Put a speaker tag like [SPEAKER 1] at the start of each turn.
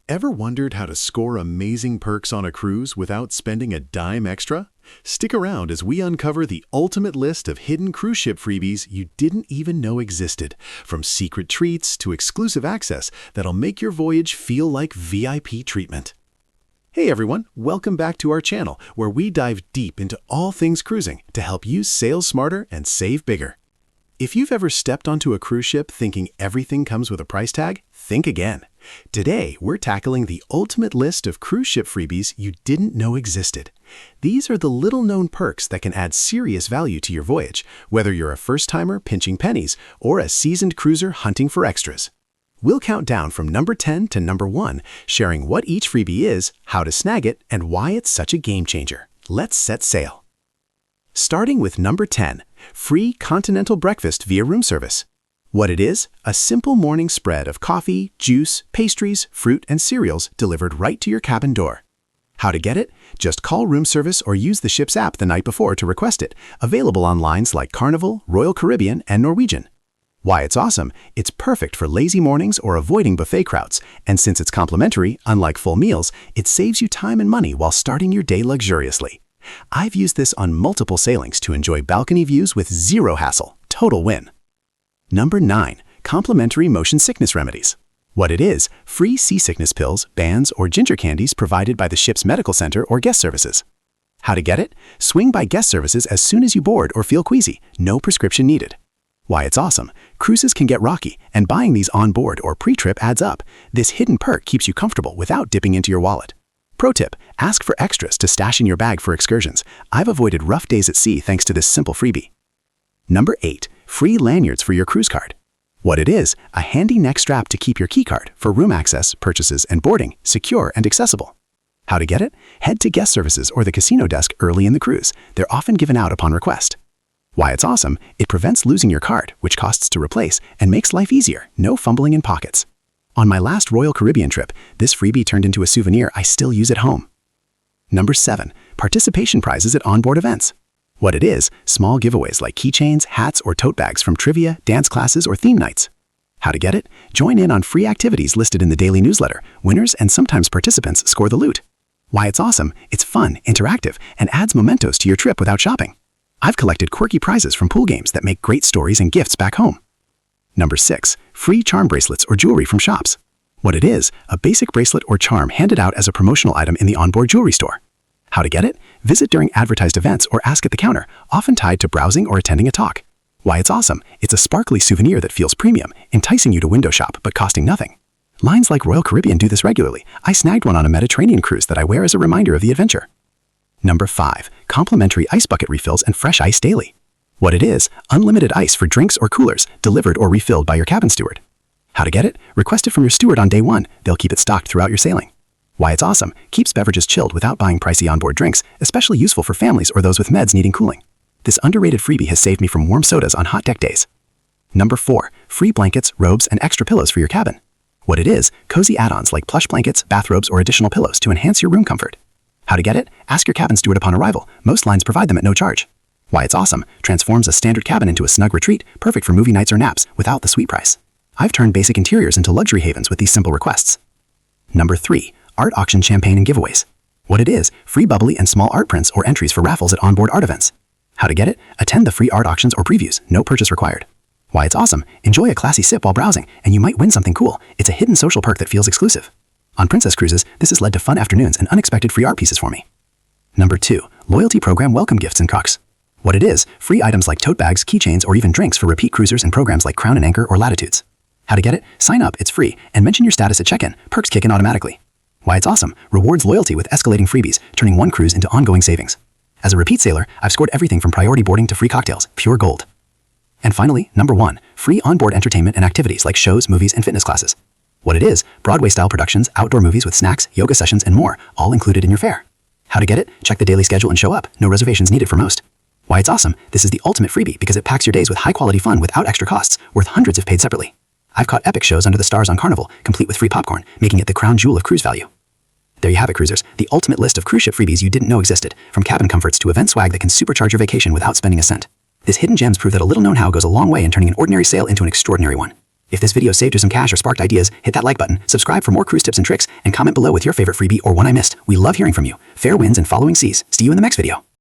[SPEAKER 1] Ever wondered how to score amazing perks on a cruise without spending a dime extra? Stick around as we uncover the ultimate list of hidden cruise ship freebies you didn't even know existed, from secret treats to exclusive access that'll make your voyage feel like VIP treatment. Hey everyone, welcome back to our channel where we dive deep into all things cruising to help you sail smarter and save bigger. If you've ever stepped onto a cruise ship thinking everything comes with a price tag, think again. Today, we're tackling the ultimate list of cruise ship freebies you didn't know existed. These are the little-known perks that can add serious value to your voyage, whether you're a first-timer pinching pennies or a seasoned cruiser hunting for extras. We'll count down from number 10 to number 1, sharing what each freebie is, how to snag it, and why it's such a game changer. Let's set sail. Starting with number 10, free continental breakfast via room service. What it is? A simple morning spread of coffee, juice, pastries, fruit, and cereals delivered right to your cabin door. How to get it? Just call room service or use the ship's app the night before to request it, available on lines like Carnival, Royal Caribbean, and Norwegian. Why it's awesome? It's perfect for lazy mornings or avoiding buffet crowds, and since it's complimentary, unlike full meals, it saves you time and money while starting your day luxuriously. I've used this on multiple sailings to enjoy balcony views with zero hassle. Total win. Number 9. Complimentary motion sickness remedies. What it is? Free seasickness pills, bands, or ginger candies provided by the ship's medical center or guest services. How to get it? Swing by guest services as soon as you board or feel queasy. No prescription needed. Why it's awesome? Cruises can get rocky, and buying these on board or pre-trip adds up. This hidden perk keeps you comfortable without dipping into your wallet. Pro tip, ask for extras to stash in your bag for excursions. I've avoided rough days at sea thanks to this simple freebie. Number 8. Free lanyards for your cruise card. What it is? A handy neck strap to keep your key card for room access, purchases, and boarding secure and accessible. How to get it? Head to guest services or the casino desk early in the cruise. They're often given out upon request. Why it's awesome? It prevents losing your card, which costs to replace, and makes life easier. No fumbling in pockets. On my last Royal Caribbean trip, this freebie turned into a souvenir I still use at home. Number 7. Participation prizes at onboard events. What it is? Small giveaways like keychains, hats, or tote bags from trivia, dance classes, or theme nights. How to get it? Join in on free activities listed in the daily newsletter. Winners and sometimes participants score the loot. Why it's awesome? It's fun, interactive, and adds mementos to your trip without shopping. I've collected quirky prizes from pool games that make great stories and gifts back home. Number 6. Free charm bracelets or jewelry from shops. What it is? A basic bracelet or charm handed out as a promotional item in the onboard jewelry store. How to get it? Visit during advertised events or ask at the counter, often tied to browsing or attending a talk. Why it's awesome? It's a sparkly souvenir that feels premium, enticing you to window shop but costing nothing. Lines like Royal Caribbean do this regularly. I snagged one on a Mediterranean cruise that I wear as a reminder of the adventure. Number 5. Complimentary ice bucket refills and fresh ice daily. What it is? Unlimited ice for drinks or coolers, delivered or refilled by your cabin steward. How to get it? Request it from your steward on day 1. They'll keep it stocked throughout your sailing. Why it's awesome? Keeps beverages chilled without buying pricey onboard drinks, especially useful for families or those with meds needing cooling. This underrated freebie has saved me from warm sodas on hot deck days. Number 4. Free blankets, robes, and extra pillows for your cabin. What it is? Cozy add-ons like plush blankets, bathrobes, or additional pillows to enhance your room comfort. How to get it? Ask your cabin steward upon arrival. Most lines provide them at no charge. Why it's awesome? Transforms a standard cabin into a snug retreat, perfect for movie nights or naps, without the sweet price. I've turned basic interiors into luxury havens with these simple requests. Number 3. Art auction champagne and giveaways. What it is? Free bubbly and small art prints or entries for raffles at onboard art events. How to get it? Attend the free art auctions or previews, no purchase required. Why it's awesome? Enjoy a classy sip while browsing, and you might win something cool. It's a hidden social perk that feels exclusive. On Princess Cruises, this has led to fun afternoons and unexpected free art pieces for me. Number 2. Loyalty program welcome gifts and Crocs. What it is? Free items like tote bags, keychains, or even drinks for repeat cruisers and programs like Crown and Anchor or Latitudes. How to get it? Sign up, it's free, and mention your status at check-in. Perks kick in automatically. Why it's awesome? Rewards loyalty with escalating freebies, turning one cruise into ongoing savings. As a repeat sailor, I've scored everything from priority boarding to free cocktails, pure gold. And finally, number 1, free onboard entertainment and activities like shows, movies, and fitness classes. What it is? Broadway-style productions, outdoor movies with snacks, yoga sessions, and more, all included in your fare. How to get it? Check the daily schedule and show up. No reservations needed for most. Why it's awesome? This is the ultimate freebie because it packs your days with high-quality fun without extra costs, worth hundreds if paid separately. I've caught epic shows under the stars on Carnival, complete with free popcorn, making it the crown jewel of cruise value. There you have it, cruisers, the ultimate list of cruise ship freebies you didn't know existed, from cabin comforts to event swag that can supercharge your vacation without spending a cent. These hidden gems prove that a little known how goes a long way in turning an ordinary sail into an extraordinary one.
[SPEAKER 2] If this video saved you some cash or sparked ideas, hit that like button, subscribe for more cruise tips and tricks, and comment below with your favorite freebie or one I missed. We love hearing from you. Fair winds and following seas. See you in the next video.